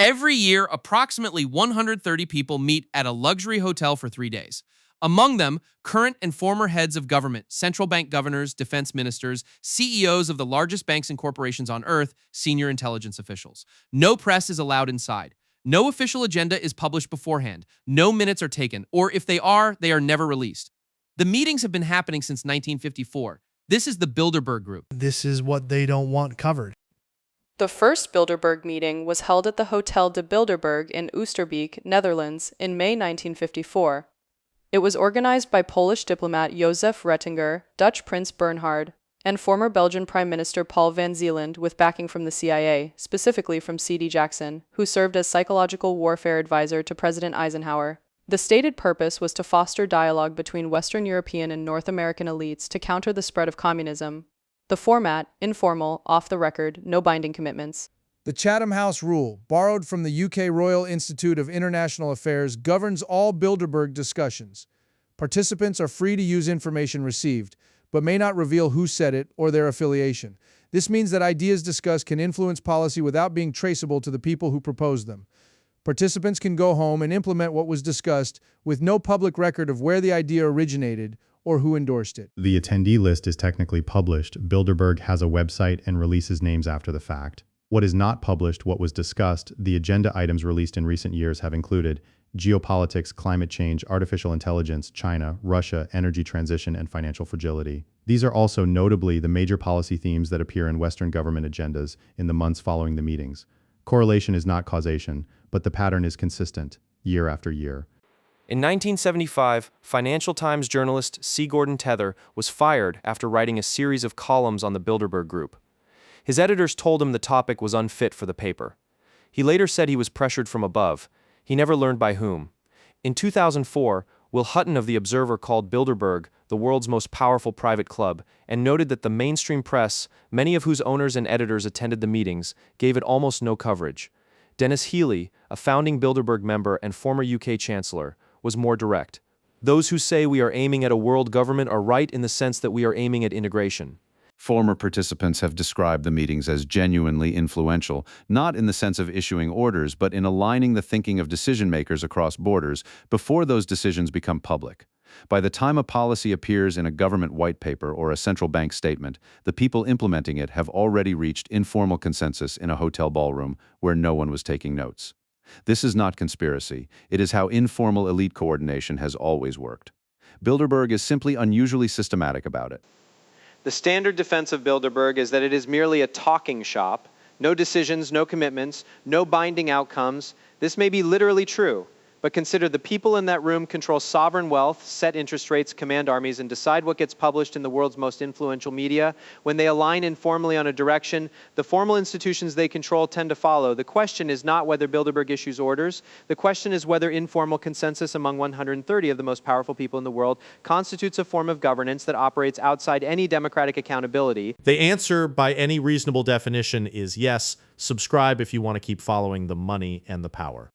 Every year, approximately 130 people meet at a luxury hotel for 3 days. Among them, current and former heads of government, central bank governors, defense ministers, CEOs of the largest banks and corporations on earth, senior intelligence officials. No press is allowed inside. No official agenda is published beforehand. No minutes are taken, or if they are never released. The meetings have been happening since 1954. This is the Bilderberg Group. This is what they don't want covered. The first Bilderberg meeting was held at the Hotel de Bilderberg in Oosterbeek, Netherlands, in May 1954. It was organized by Polish diplomat Jozef Rettinger, Dutch Prince Bernhard, and former Belgian Prime Minister Paul van Zeeland with backing from the CIA, specifically from C.D. Jackson, who served as psychological warfare advisor to President Eisenhower. The stated purpose was to foster dialogue between Western European and North American elites to counter the spread of communism. The format, informal, off the record, no binding commitments. The Chatham House Rule, borrowed from the UK Royal Institute of International Affairs, governs all Bilderberg discussions. Participants are free to use information received, but may not reveal who said it or their affiliation. This means that ideas discussed can influence policy without being traceable to the people who proposed them. Participants can go home and implement what was discussed with no public record of where the idea originated or who endorsed it. The attendee list is technically published. Bilderberg has a website and releases names after the fact. What is not published, what was discussed, the agenda items released in recent years have included geopolitics, climate change, artificial intelligence, China, Russia, energy transition, and financial fragility. These are also notably the major policy themes that appear in Western government agendas in the months following the meetings. Correlation is not causation, but the pattern is consistent, year after year. In 1975, Financial Times journalist C. Gordon Tether was fired after writing a series of columns on the Bilderberg Group. His editors told him the topic was unfit for the paper. He later said he was pressured from above. He never learned by whom. In 2004, Will Hutton of The Observer called Bilderberg the world's most powerful private club and noted that the mainstream press, many of whose owners and editors attended the meetings, gave it almost no coverage. Dennis Healey, a founding Bilderberg member and former UK Chancellor, was more direct. Those who say we are aiming at a world government are right in the sense that we are aiming at integration. Former participants have described the meetings as genuinely influential, not in the sense of issuing orders, but in aligning the thinking of decision-makers across borders before those decisions become public. By the time a policy appears in a government white paper or a central bank statement, the people implementing it have already reached informal consensus in a hotel ballroom where no one was taking notes. This is not conspiracy. It is how informal elite coordination has always worked. Bilderberg is simply unusually systematic about it. The standard defense of Bilderberg is that it is merely a talking shop. No decisions, no commitments, no binding outcomes. This may be literally true, but consider the people in that room control sovereign wealth, set interest rates, command armies, and decide what gets published in the world's most influential media. When they align informally on a direction, the formal institutions they control tend to follow. The question is not whether Bilderberg issues orders. The question is whether informal consensus among 130 of the most powerful people in the world constitutes a form of governance that operates outside any democratic accountability. The answer, by any reasonable definition, is yes. Subscribe if you want to keep following the money and the power.